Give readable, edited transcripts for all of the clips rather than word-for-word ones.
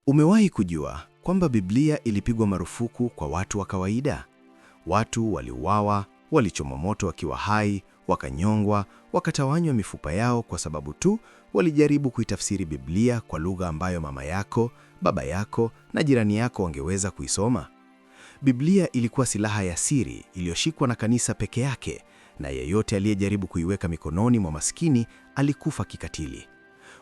Umewahi kujua kwamba Biblia ilipigwa marufuku kwa watu wa kawaida? Watu waliuawa, walichomwa moto wakiwa hai, wakanyongwa, wakatawanywa mifupa yao kwa sababu tu walijaribu kuitafsiri Biblia kwa lugha ambayo mama yako, baba yako na jirani yako wangeweza kuisoma. Biblia ilikuwa silaha ya siri iliyoshikwa na kanisa peke yake, na yeyote aliyejaribu kuiweka mikononi mwa maskini alikufa kikatili.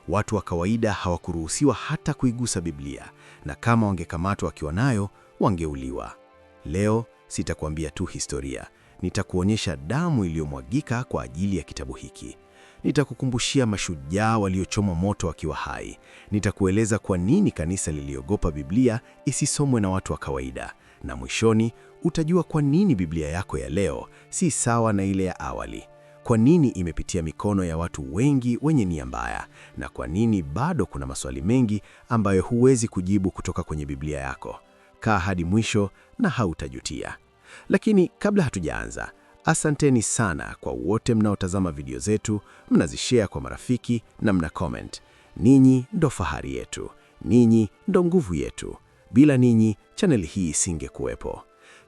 Watu wa kawaida hawakuruhusiwa hata kuigusa Biblia, na kama wangekamatwa wakiwa nayo, wangeuliwa. Leo sitakwambia tu historia, nitakuonyesha damu iliyomwagika kwa ajili ya kitabu hiki. Nitakukumbushia mashujaa waliochomwa moto wakiwa hai. Nitakueleza kwa nini kanisa liliogopa Biblia isisomwe na watu wa kawaida. Na mwishoni, utajua kwa nini Biblia yako ya leo si sawa na ile ya awali. Kwa nini imepitia mikono ya watu wengi wenye nia mbaya, na kwa nini bado kuna maswali mengi ambayo huwezi kujibu kutoka kwenye Biblia yako. Kaa hadi mwisho na hautajutia. Lakini kabla hatujaanza, asanteni sana kwa wote mnaotazama video zetu, mnazishare kwa marafiki na mna comment. Ninyi ndo fahari yetu. Ninyi ndo nguvu yetu. Bila ninyi, channel hii isingekuwepo.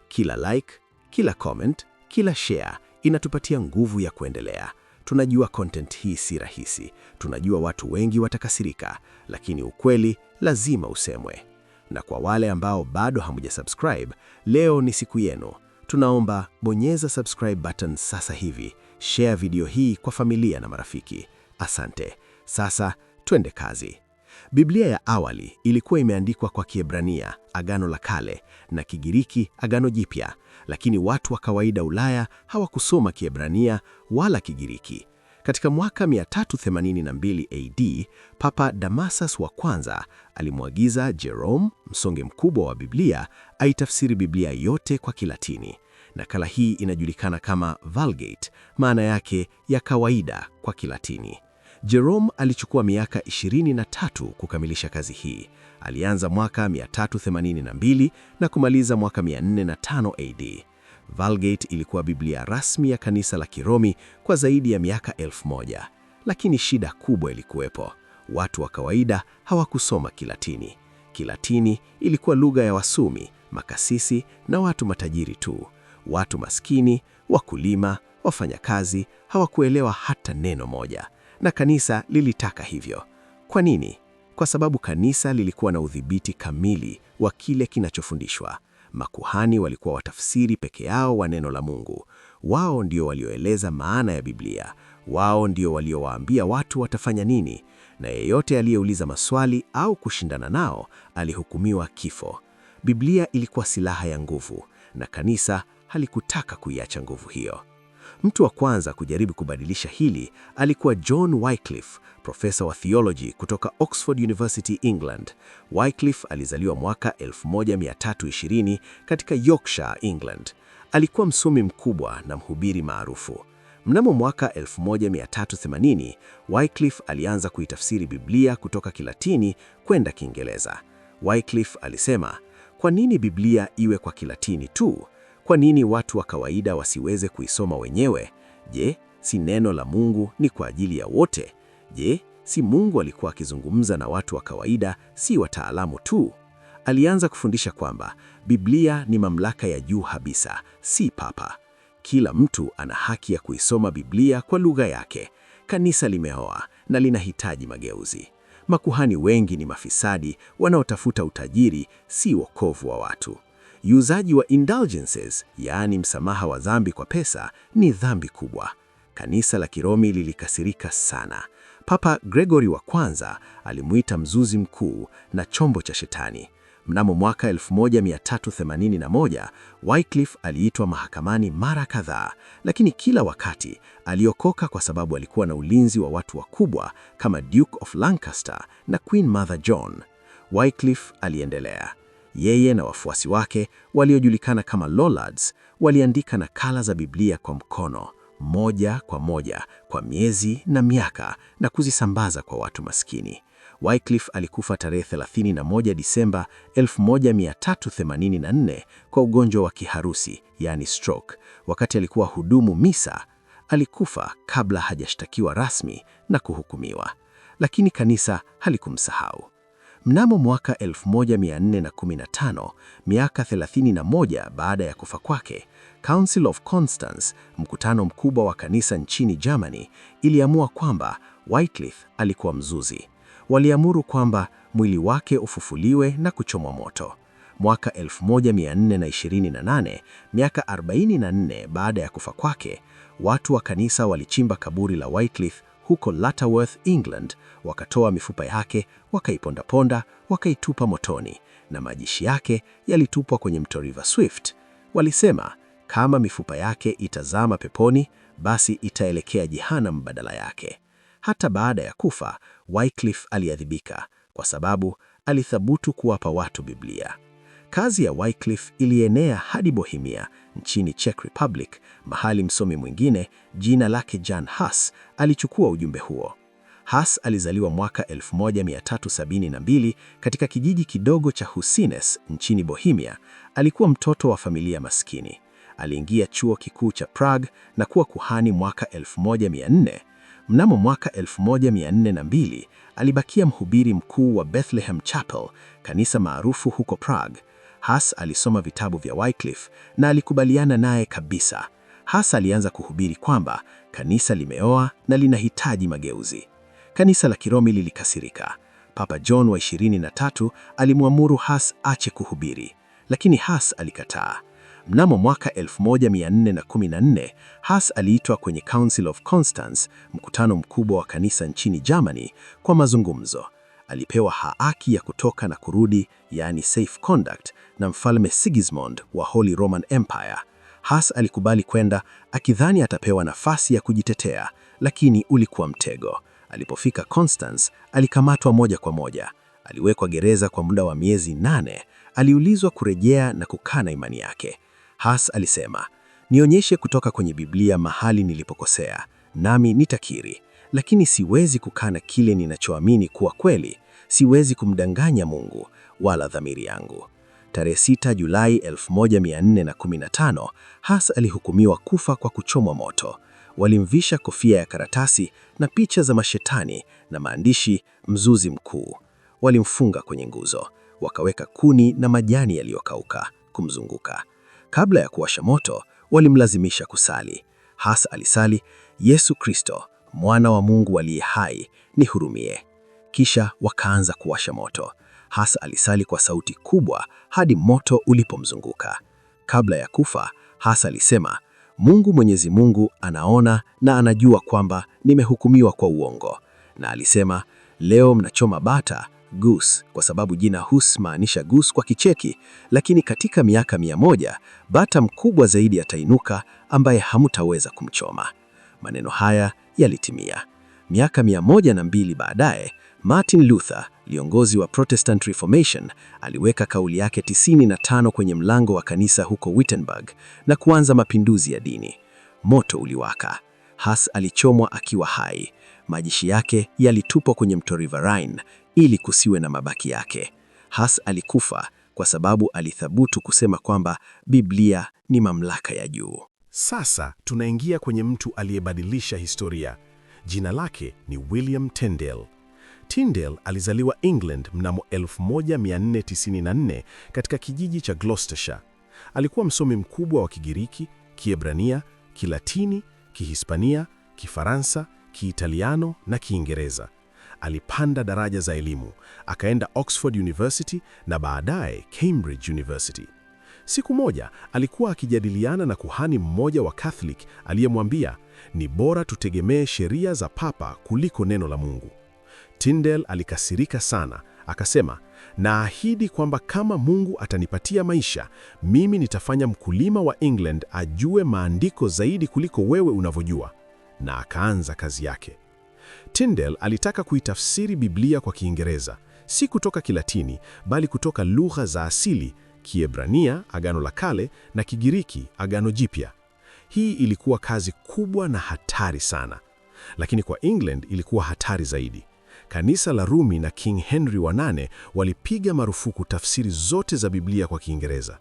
Kila like, kila comment, kila share inatupatia nguvu ya kuendelea. Tunajua content hii si rahisi. Tunajua watu wengi watakasirika, lakini ukweli lazima usemwe. Na kwa wale ambao bado hamujasubscribe, leo ni siku yenu. Tunaomba bonyeza subscribe button sasa hivi. Share video hii kwa familia na marafiki. Asante. Sasa twende kazi. Biblia ya awali ilikuwa imeandikwa kwa Kiebrania, Agano la Kale, na Kigiriki, Agano Jipya, lakini watu wa kawaida Ulaya hawakusoma Kiebrania wala Kigiriki. Katika mwaka 382 AD, Papa Damasus wa kwanza alimwagiza Jerome, msonge mkubwa wa Biblia, aitafsiri Biblia yote kwa Kilatini. Nakala hii inajulikana kama Vulgate, maana yake ya kawaida kwa Kilatini. Jerome alichukua miaka 23 kukamilisha kazi hii. Alianza mwaka 382 na kumaliza mwaka 405 AD. Vulgate ilikuwa Biblia rasmi ya kanisa la Kiromi kwa zaidi ya miaka 1000. Lakini shida kubwa ilikuwepo. Watu wa kawaida hawakusoma Kilatini. Kilatini ilikuwa lugha ya Wasumi, makasisi na watu matajiri tu. Watu maskini, wakulima, wafanyakazi hawakuelewa hata neno moja. Na kanisa lilitaka hivyo. Kwa nini? Kwa sababu kanisa lilikuwa na udhibiti kamili wa kile kinachofundishwa. Makuhani walikuwa watafsiri peke yao wa neno la Mungu. Wao ndio walioeleza maana ya Biblia. Wao ndio waliowaambia watu watafanya nini. Na yeyote aliyeuliza maswali au kushindana nao alihukumiwa kifo. Biblia ilikuwa silaha ya nguvu, na kanisa halikutaka kuiacha nguvu hiyo. Mtu wa kwanza kujaribu kubadilisha hili alikuwa John Wycliffe, profesa wa theology kutoka Oxford University, England. Wycliffe alizaliwa mwaka 1320 katika Yorkshire, England. Alikuwa msomi mkubwa na mhubiri maarufu. Mnamo mwaka 1380, Wycliffe alianza kuitafsiri Biblia kutoka Kilatini kwenda Kiingereza. Wycliffe alisema, kwa nini Biblia iwe kwa Kilatini tu? Kwa nini watu wa kawaida wasiweze kuisoma wenyewe? Je, si neno la Mungu ni kwa ajili ya wote? Je, si Mungu alikuwa akizungumza na watu wa kawaida, si wataalamu tu? Alianza kufundisha kwamba Biblia ni mamlaka ya juu kabisa, si papa. Kila mtu ana haki ya kuisoma Biblia kwa lugha yake. Kanisa limeoa na linahitaji mageuzi. Makuhani wengi ni mafisadi wanaotafuta utajiri, si wokovu wa watu. Uuzaji wa indulgences, yaani msamaha wa dhambi kwa pesa, ni dhambi kubwa. Kanisa la Kiromi lilikasirika sana. Papa Gregory wa kwanza alimuita mzuzi mkuu na chombo cha shetani. Mnamo mwaka 1381, Wycliffe aliitwa mahakamani mara kadhaa, lakini kila wakati aliokoka kwa sababu alikuwa na ulinzi wa watu wakubwa kama Duke of Lancaster na Queen Mother John. Wycliffe aliendelea. Yeye na wafuasi wake waliojulikana kama Lollards waliandika nakala za Biblia kwa mkono, moja kwa moja, kwa miezi na miaka, na kuzisambaza kwa watu maskini. Wycliffe alikufa tarehe 31 Disemba 1384 kwa ugonjwa wa kiharusi, yani stroke, wakati alikuwa hudumu misa. Alikufa kabla hajashtakiwa rasmi na kuhukumiwa. Lakini kanisa halikumsahau. Mnamo mwaka 1415, miaka 31 baada ya kufa kwake, Council of Constance, mkutano mkubwa wa kanisa nchini Germany, iliamua kwamba Wycliffe alikuwa mzuzi. Waliamuru kwamba mwili wake ufufuliwe na kuchomwa moto. Mwaka 1428, miaka 44 baada ya kufa kwake, watu wa kanisa walichimba kaburi la Wycliffe huko Lutterworth, England, wakatoa mifupa yake, wakaipondaponda, wakaitupa motoni, na majishi yake yalitupwa kwenye mto River Swift. Walisema kama mifupa yake itazama peponi, basi itaelekea Jehanamu badala yake. Hata baada ya kufa, Wycliffe aliadhibika kwa sababu alithubutu kuwapa watu Biblia. Kazi ya Wycliffe ilienea hadi Bohemia nchini Czech Republic, mahali msomi mwingine jina lake Jan Hus alichukua ujumbe huo. Hus alizaliwa mwaka 1372 katika kijiji kidogo cha Husines nchini Bohemia. Alikuwa mtoto wa familia maskini. Aliingia chuo kikuu cha Prague na kuwa kuhani mwaka 1400. Mnamo mwaka 1402 alibakia mhubiri mkuu wa Bethlehem Chapel, kanisa maarufu huko Prague. Hus alisoma vitabu vya Wycliffe na alikubaliana naye kabisa. Hus alianza kuhubiri kwamba kanisa limeoa na linahitaji mageuzi. Kanisa la Kiromi lilikasirika. Papa John wa 23 alimwamuru Hus ache kuhubiri, lakini Hus alikataa. Mnamo mwaka 1414, Hus aliitwa kwenye Council of Constance, mkutano mkubwa wa kanisa nchini Germany, kwa mazungumzo. Alipewa haki ya kutoka na kurudi, yani safe conduct, na mfalme Sigismund wa Holy Roman Empire. Hus alikubali kwenda akidhani atapewa nafasi ya kujitetea, lakini ulikuwa mtego. Alipofika Constance, alikamatwa moja kwa moja. Aliwekwa gereza kwa muda wa miezi 8. Aliulizwa kurejea na kukana imani yake. Hus alisema, "Nionyeshe kutoka kwenye Biblia mahali nilipokosea, nami nitakiri, lakini siwezi kukana kile ninachoamini kuwa kweli. Siwezi kumdanganya Mungu wala dhamiri yangu." Tarehe 6 Julai 1415, Hus alihukumiwa kufa kwa kuchomwa moto. Walimvisha kofia ya karatasi na picha za mashetani na maandishi "Mzuzi Mkuu." Walimfunga kwenye nguzo, wakaweka kuni na majani yaliyokauka kumzunguka. Kabla ya kuwasha moto, walimlazimisha kusali. Hus alisali, "Yesu Kristo, mwana wa Mungu aliye hai, nihurumie." Kisha wakaanza kuwasha moto. Hus alisali kwa sauti kubwa hadi moto ulipomzunguka. Kabla ya kufa, Hus alisema, "Mungu Mwenyezi Mungu anaona na anajua kwamba nimehukumiwa kwa uongo." Na alisema, "Leo mnachoma bata, goose, kwa sababu jina Hus maanisha goose kwa Kicheki, lakini katika miaka 100 bata mkubwa zaidi atainuka ambaye hamutaweza kumchoma." Maneno haya yalitimia. Miaka 102 baadaye, Martin Luther, kiongozi wa Protestant Reformation, aliweka kauli yake 95 kwenye mlango wa kanisa huko Wittenberg na kuanza mapinduzi ya dini. Moto uliwaka. Hus alichomwa akiwa hai. Majishi yake yalitupwa kwenye mto River Rhine ili kusiwe na mabaki yake. Hus alikufa kwa sababu alithubutu kusema kwamba Biblia ni mamlaka ya juu. Sasa tunaingia kwenye mtu aliyebadilisha historia. Jina lake ni William Tyndale. Tyndale alizaliwa England mnamo 1494 katika kijiji cha Gloucestershire. Alikuwa msomi mkubwa wa Kigiriki, Kiebrania, Kilatini, Kihispania, Kifaransa, Kiitaliano na Kiingereza. Alipanda daraja za elimu, akaenda Oxford University na baadaye Cambridge University. Siku moja alikuwa akijadiliana na kuhani mmoja wa Catholic aliyemwambia, "Ni bora tutegemee sheria za Papa kuliko neno la Mungu." Tyndale alikasirika sana, akasema, "Naahidi kwamba kama Mungu atanipatia maisha, mimi nitafanya mkulima wa England ajue maandiko zaidi kuliko wewe unavyojua." Na akaanza kazi yake. Tyndale alitaka kuitafsiri Biblia kwa Kiingereza, si kutoka Kilatini, bali kutoka lugha za asili, Kiebrania, Agano la Kale, na Kigiriki, Agano Jipya. Hii ilikuwa kazi kubwa na hatari sana. Lakini kwa England ilikuwa hatari zaidi. Kanisa la Rumi na King Henry wa 8 walipiga marufuku tafsiri zote za Biblia kwa Kiingereza.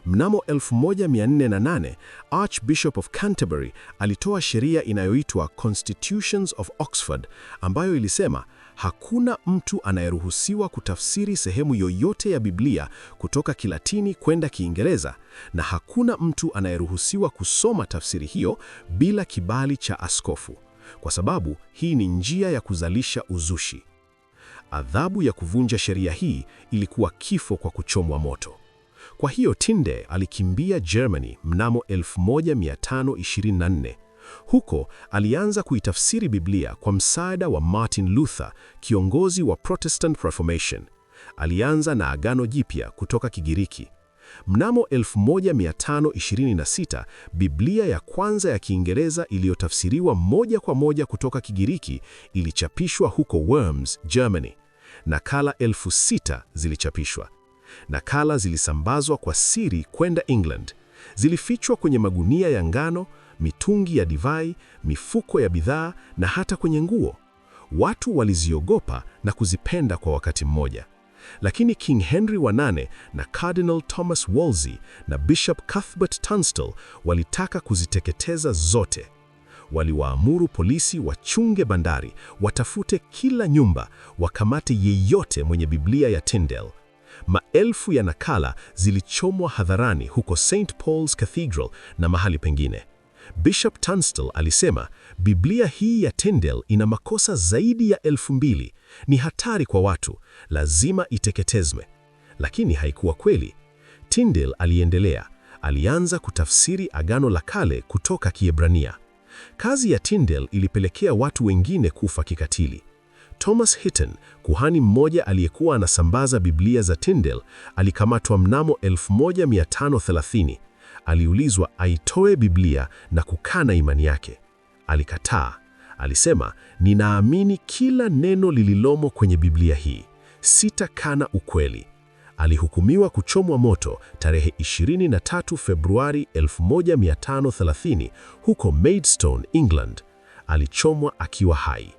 Mnamo 1408, Archbishop of Canterbury alitoa sheria inayoitwa Constitutions of Oxford, ambayo ilisema hakuna mtu anayeruhusiwa kutafsiri sehemu yoyote ya Biblia kutoka Kilatini kwenda Kiingereza, na hakuna mtu anayeruhusiwa kusoma tafsiri hiyo bila kibali cha askofu, kwa sababu hii ni njia ya kuzalisha uzushi. Adhabu ya kuvunja sheria hii ilikuwa kifo kwa kuchomwa moto. Kwa hiyo Tyndale alikimbia Germany mnamo 1524. Huko alianza kuitafsiri Biblia kwa msaada wa Martin Luther, kiongozi wa Protestant Reformation. Alianza na Agano Jipya kutoka Kigiriki. Mnamo 1526, Biblia ya kwanza ya Kiingereza iliyotafsiriwa moja kwa moja kutoka Kigiriki ilichapishwa huko Worms, Germany. Nakala 6,000 zilichapishwa. Nakala zilisambazwa kwa siri kwenda England. Zilifichwa kwenye magunia ya ngano, mitungi ya divai, mifuko ya bidhaa na hata kwenye nguo. Watu waliziogopa na kuzipenda kwa wakati mmoja. Lakini King Henry wa 8 na Cardinal Thomas Wolsey na Bishop Cuthbert Tunstall walitaka kuziteketeza zote. Waliwaamuru polisi wachunge bandari, watafute kila nyumba, wakamate yeyote mwenye Biblia ya Tyndale. Maelfu ya nakala zilichomwa hadharani huko St. Paul's Cathedral na mahali pengine. Bishop Tunstall alisema, Biblia hii ya Tyndale ina makosa zaidi ya 2,000, ni hatari kwa watu, lazima iteketezwe. Lakini haikuwa kweli. Tyndale aliendelea, alianza kutafsiri Agano la Kale kutoka Kiebrania. Kazi ya Tyndale ilipelekea watu wengine kufa kikatili. Thomas Hitton, kuhani mmoja aliyekuwa anasambaza Biblia za Tyndale, alikamatwa mnamo 1530. Aliulizwa aitoe Biblia na kukana imani yake. Alikataa. Alisema, ninaamini kila neno lililomo kwenye Biblia hii, sitakana ukweli. Alihukumiwa kuchomwa moto tarehe 23 Februari 1530 huko Maidstone, England. Alichomwa akiwa hai.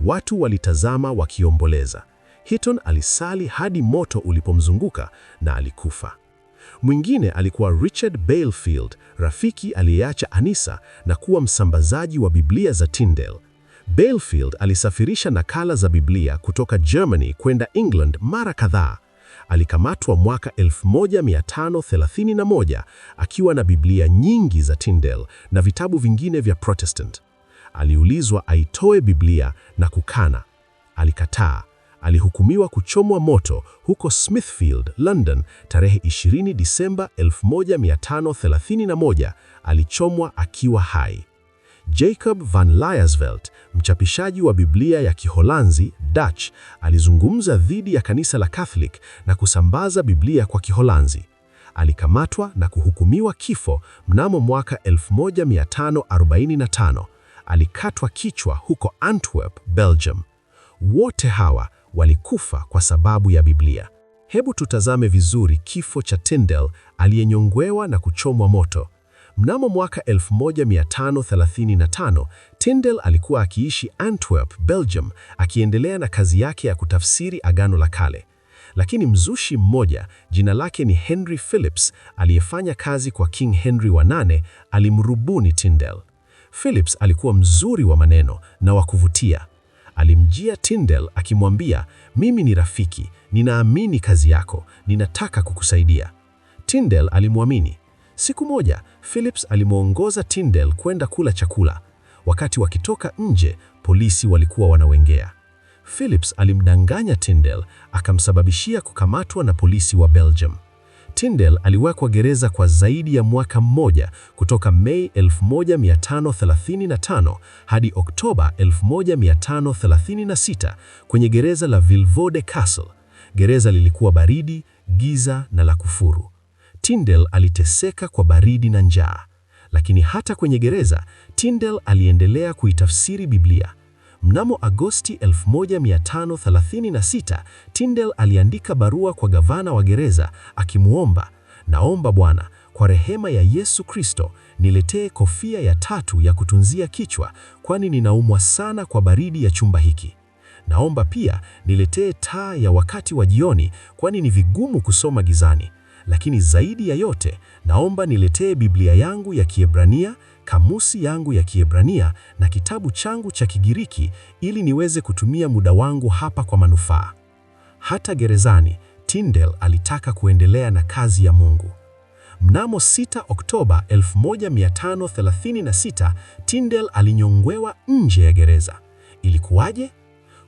Watu walitazama wakiomboleza. Hitton alisali hadi moto ulipomzunguka na alikufa. Mwingine alikuwa Richard Balefield, rafiki aliyeacha anisa na kuwa msambazaji wa Biblia za Tyndale. Balefield alisafirisha nakala za Biblia kutoka Germany kwenda England mara kadhaa. Alikamatwa mwaka 1531 akiwa na Biblia nyingi za Tyndale na vitabu vingine vya Protestant. Aliulizwa aitoe Biblia na kukana. Alikataa. Alihukumiwa kuchomwa moto huko Smithfield, London, tarehe 20 Disemba 1531. Alichomwa akiwa hai. Jacob van Layersveld, mchapishaji wa Biblia ya Kiholanzi, Dutch, alizungumza dhidi ya kanisa la Catholic na kusambaza Biblia kwa Kiholanzi. Alikamatwa na kuhukumiwa kifo mnamo mwaka 1545. Alikatwa kichwa huko Antwerp, Belgium. Wote hawa walikufa kwa sababu ya Biblia. Hebu tutazame vizuri kifo cha Tyndale aliyenyongwewa na kuchomwa moto. Mnamo mwaka 1535, Tyndale alikuwa akiishi Antwerp, Belgium, akiendelea na kazi yake ya kutafsiri Agano la Kale. Lakini mzushi mmoja, jina lake ni Henry Phillips, aliyefanya kazi kwa King Henry wa 8, alimrubuni Tyndale. Phillips alikuwa mzuri wa maneno na wa kuvutia. Alimjia Tyndale akimwambia, mimi ni rafiki, ninaamini kazi yako, ninataka kukusaidia. Tyndale alimwamini. Siku moja, Phillips alimwongoza Tyndale kwenda kula chakula. Wakati wakitoka nje, polisi walikuwa wanawengea. Phillips alimdanganya Tyndale, akamsababishia kukamatwa na polisi wa Belgium. Tyndale aliwekwa gereza kwa zaidi ya mwaka mmoja kutoka Mei 1535 hadi Oktoba 1536 kwenye gereza la Vilvoorde Castle. Gereza lilikuwa baridi, giza na la kufuru. Tyndale aliteseka kwa baridi na njaa. Lakini hata kwenye gereza, Tyndale aliendelea kuitafsiri Biblia. Mnamo Agosti 1536, Tyndale aliandika barua kwa gavana wa gereza akimuomba, naomba Bwana, kwa rehema ya Yesu Kristo, niletee kofia ya tatu ya kutunzia kichwa, kwani ninaumwa sana kwa baridi ya chumba hiki. Naomba pia niletee taa ya wakati wa jioni, kwani ni vigumu kusoma gizani. lakini zaidi ya yote, naomba niletee Biblia yangu ya Kiebrania, kamusi yangu ya Kiebrania na kitabu changu cha Kigiriki ili niweze kutumia muda wangu hapa kwa manufaa. Hata gerezani, Tyndale alitaka kuendelea na kazi ya Mungu. Mnamo 6 Oktoba 1536, Tyndale alinyongwewa nje ya gereza. Ilikuwaje?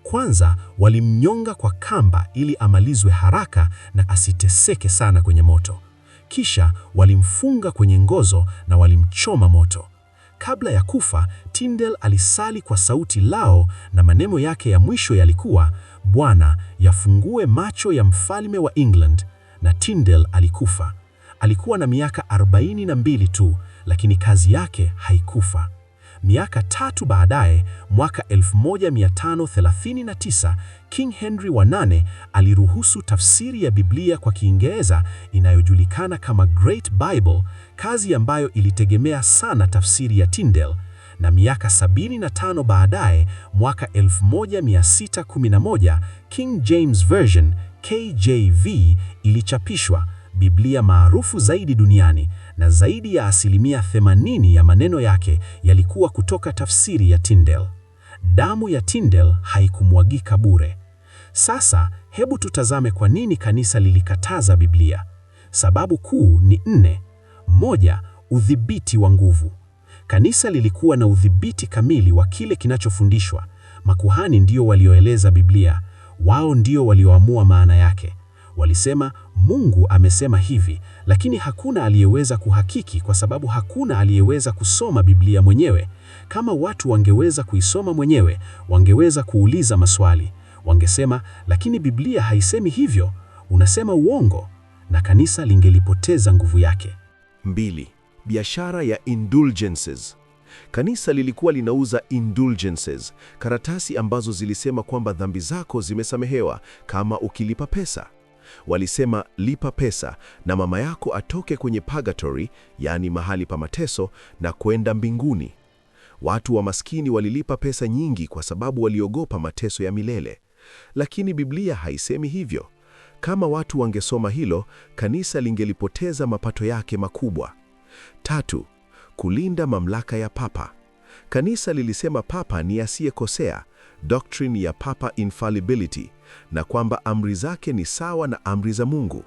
Kwanza, walimnyonga kwa kamba ili amalizwe haraka na asiteseke sana kwenye moto. Kisha walimfunga kwenye ngozo na walimchoma moto. Kabla ya kufa, Tyndale alisali kwa sauti lao na maneno yake ya mwisho yalikuwa, Bwana, yafungue macho ya mfalme wa England. Na Tyndale alikufa. Alikuwa na miaka 42 tu, lakini kazi yake haikufa. Miaka 3 baadaye, mwaka 1539, King Henry wa 8 aliruhusu tafsiri ya Biblia kwa Kiingereza inayojulikana kama Great Bible, kazi ambayo ilitegemea sana tafsiri ya Tyndale. Na miaka 75 baadaye, mwaka 1611, King James Version, KJV, ilichapishwa, Biblia maarufu zaidi duniani, na zaidi ya 80% ya maneno yake yalikuwa kutoka tafsiri ya Tyndale. Damu ya Tyndale haikumwagika bure. Sasa hebu tutazame kwa nini kanisa lilikataza Biblia. Sababu kuu ni 4. Moja, udhibiti wa nguvu. Kanisa lilikuwa na udhibiti kamili wa kile kinachofundishwa. Makuhani ndio walioeleza Biblia. Wao ndio walioamua maana yake. Walisema Mungu amesema hivi, lakini hakuna aliyeweza kuhakiki kwa sababu hakuna aliyeweza kusoma Biblia mwenyewe. Kama watu wangeweza kuisoma mwenyewe, wangeweza kuuliza maswali. Wangesema, lakini Biblia haisemi hivyo, unasema uongo, na kanisa lingelipoteza nguvu yake. 2. Biashara ya indulgences. Kanisa lilikuwa linauza indulgences, karatasi ambazo zilisema kwamba dhambi zako zimesamehewa kama ukilipa pesa. Walisema lipa pesa na mama yako atoke kwenye purgatory, yani mahali pa mateso, na kwenda mbinguni. Watu wa maskini walilipa pesa nyingi kwa sababu waliogopa mateso ya milele. Lakini Biblia haisemi hivyo. Kama watu wangesoma hilo, kanisa lingelipoteza mapato yake makubwa. 3. Kulinda mamlaka ya papa. Kanisa lilisema papa ni asiyekosea, doctrine ya papa infallibility, na kwamba amri zake ni sawa na amri za Mungu.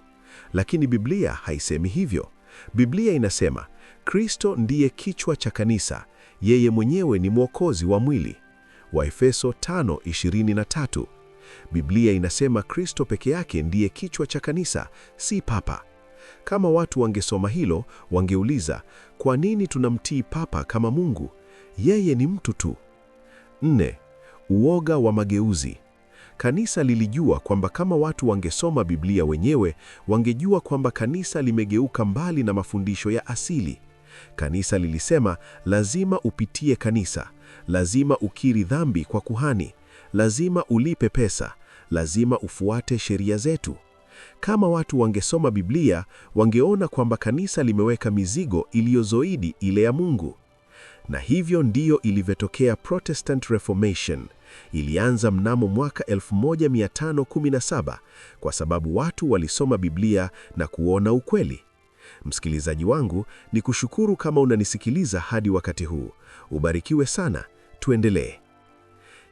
Lakini Biblia haisemi hivyo. Biblia inasema Kristo ndiye kichwa cha kanisa, yeye mwenyewe ni mwokozi wa mwili. Waefeso 5:23. Biblia inasema Kristo peke yake ndiye kichwa cha kanisa, si papa. Kama watu wangesoma hilo, wangeuliza, kwa nini tunamtii papa kama Mungu? Yeye ni mtu tu. 4. Uoga wa mageuzi. Kanisa lilijua kwamba kama watu wangesoma Biblia wenyewe, wangejua kwamba kanisa limegeuka mbali na mafundisho ya asili. Kanisa lilisema lazima upitie kanisa, lazima ukiri dhambi kwa kuhani, lazima ulipe pesa, lazima ufuate sheria zetu. Kama watu wangesoma Biblia, wangeona kwamba kanisa limeweka mizigo iliyozoidi ile ya Mungu. Na hivyo ndiyo ilivyotokea Protestant Reformation. Ilianza mnamo mwaka 1517 kwa sababu watu walisoma Biblia na kuona ukweli. Msikilizaji wangu, ni kushukuru kama unanisikiliza hadi wakati huu. Ubarikiwe sana. Tuendelee.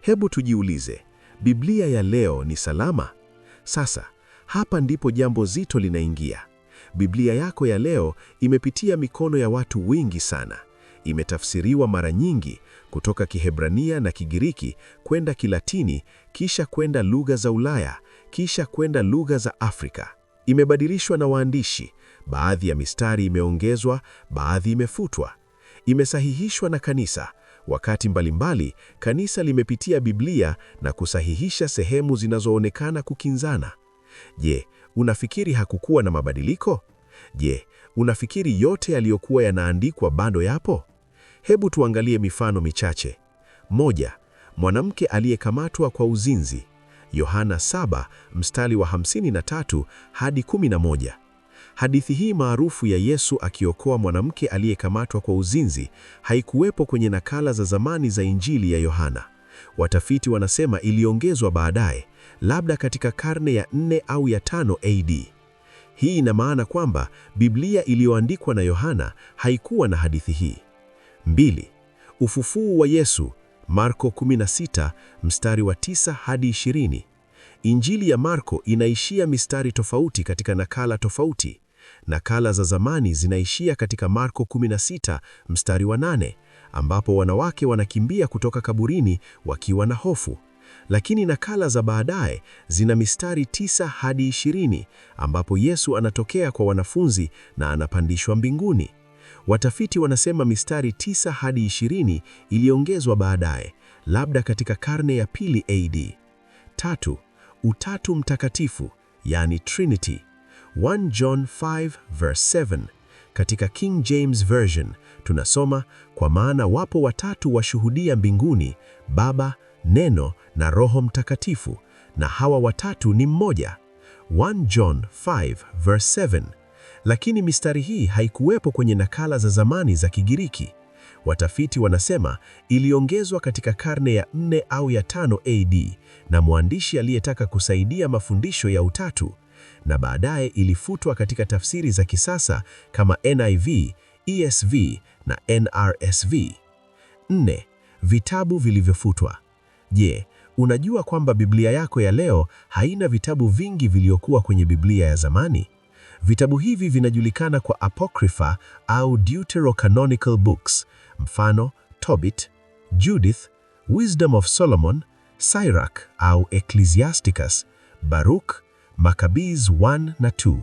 Hebu tujiulize, Biblia ya leo ni salama? Sasa, hapa ndipo jambo zito linaingia. Biblia yako ya leo imepitia mikono ya watu wengi sana. Imetafsiriwa mara nyingi kutoka Kiebrania na Kigiriki kwenda Kilatini, kisha kwenda lugha za Ulaya, kisha kwenda lugha za Afrika. Imebadilishwa na waandishi, baadhi ya mistari imeongezwa, baadhi imefutwa. Imesahihishwa na kanisa. Wakati mbalimbali, kanisa limepitia Biblia na kusahihisha sehemu zinazoonekana kukinzana. Je, unafikiri hakukuwa na mabadiliko? Je, unafikiri yote yaliyokuwa yanaandikwa bado yapo? Hebu tuangalie mifano michache. 1. Mwanamke aliyekamatwa kwa uzinzi. Yohana 7 mstari wa 53 hadi 11. Hadithi hii maarufu ya Yesu akiokoa mwanamke aliyekamatwa kwa uzinzi haikuwepo kwenye nakala za zamani za Injili ya Yohana. Watafiti wanasema iliongezwa baadaye, labda katika karne ya 4 au ya 5 AD. Hii ina maana kwamba Biblia iliyoandikwa na Yohana haikuwa na hadithi hii. 2. Ufufuo wa Yesu, Marko 16 mstari wa 9 hadi 20. Injili ya Marko inaishia mistari tofauti katika nakala tofauti. Nakala za zamani zinaishia katika Marko 16 mstari wa 8, ambapo wanawake wanakimbia kutoka kaburini wakiwa na hofu. Lakini nakala za baadaye zina mistari 9 hadi 20, ambapo Yesu anatokea kwa wanafunzi na anapandishwa mbinguni. Watafiti wanasema mistari 9 hadi 20 iliongezwa baadaye, labda katika karne ya pili AD. 3. Utatu Mtakatifu, yani Trinity. 1 John 5 verse 7. Katika King James Version tunasoma, kwa maana wapo watatu washuhudia mbinguni, Baba, Neno na Roho Mtakatifu, na hawa watatu ni mmoja. 1 John 5 verse 7. Lakini mistari hii haikuwepo kwenye nakala za zamani za Kigiriki. Watafiti wanasema iliongezwa katika karne ya 4 au ya 5 AD na mwandishi aliyetaka kusaidia mafundisho ya utatu, na baadaye ilifutwa katika tafsiri za kisasa kama NIV, ESV na NRSV. 4. Vitabu vilivyofutwa. Je, unajua kwamba Biblia yako ya leo haina vitabu vingi vilivyokuwa kwenye Biblia ya zamani? Vitabu hivi vinajulikana kwa Apocrypha au Deuterocanonical books, mfano Tobit, Judith, Wisdom of Solomon, Sirach au Ecclesiasticus, Baruch, Maccabees 1 na 2.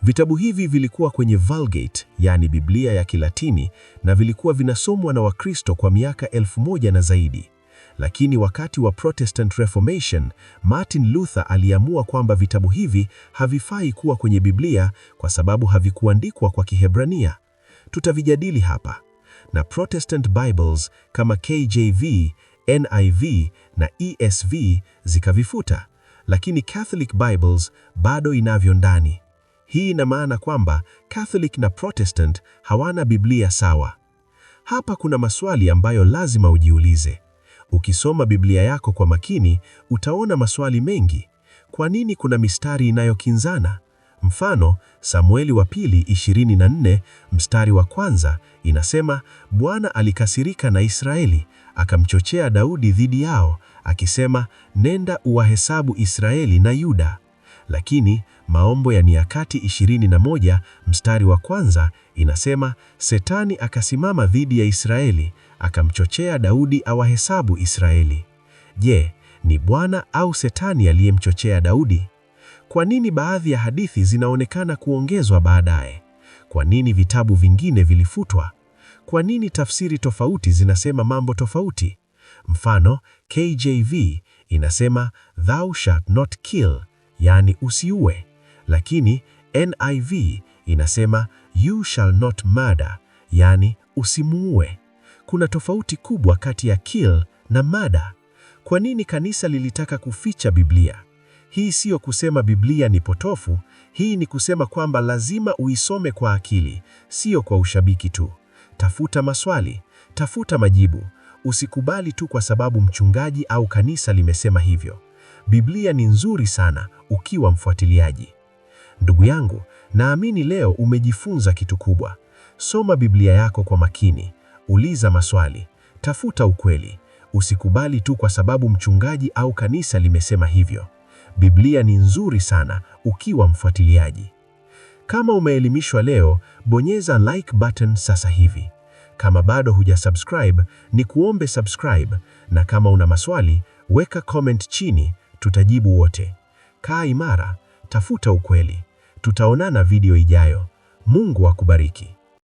Vitabu hivi vilikuwa kwenye Vulgate, yani Biblia ya Kilatini, na vilikuwa vinasomwa na Wakristo kwa miaka 1000 na zaidi. Lakini wakati wa Protestant Reformation, Martin Luther aliamua kwamba vitabu hivi havifai kuwa kwenye Biblia kwa sababu havikuandikwa kwa Kiebrania. Tutavijadili hapa. Na Protestant Bibles kama KJV, NIV na ESV zikavifuta, lakini Catholic Bibles bado inavyo ndani. Hii ina maana kwamba Catholic na Protestant hawana Biblia sawa. Hapa kuna maswali ambayo lazima ujiulize. Ukisoma Biblia yako kwa makini, utaona maswali mengi. Kwa nini kuna mistari inayokinzana? Mfano, Samueli wa pili 24 mstari wa 1 inasema, Bwana alikasirika na Israeli, akamchochea Daudi dhidi yao, akisema, nenda uwahesabu Israeli na Yuda. Lakini Maombo ya Nyakati 21 mstari wa 1 inasema, Setani akasimama dhidi ya Israeli, akamchochea Daudi awahesabu Israeli. Je, ni Bwana au Setani aliyemchochea Daudi? Kwa nini baadhi ya hadithi zinaonekana kuongezwa baadaye? Kwa nini vitabu vingine vilifutwa? Kwa nini tafsiri tofauti zinasema mambo tofauti? Mfano, KJV inasema thou shalt not kill, yani usiue, lakini NIV inasema you shall not murder, yani usimuue. Kuna tofauti kubwa kati ya kill na murder. Kwa nini kanisa lilitaka kuficha Biblia? Hii sio kusema Biblia ni potofu, hii ni kusema kwamba lazima uisome kwa akili, sio kwa ushabiki tu. Tafuta maswali, tafuta majibu. Usikubali tu kwa sababu mchungaji au kanisa limesema hivyo. Biblia ni nzuri sana ukiwa mfuatiliaji. Ndugu yangu, naamini leo umejifunza kitu kubwa. Soma Biblia yako kwa makini, uliza maswali, tafuta ukweli. Usikubali tu kwa sababu mchungaji au kanisa limesema hivyo. Biblia ni nzuri sana ukiwa mfuatiliaji. Kama umeelimishwa leo, bonyeza like button sasa hivi. Kama bado hujasubscribe, ni kuombe subscribe, na kama una maswali, weka comment chini, tutajibu wote. Kaa imara, tafuta ukweli. Tutaonana video ijayo. Mungu akubariki.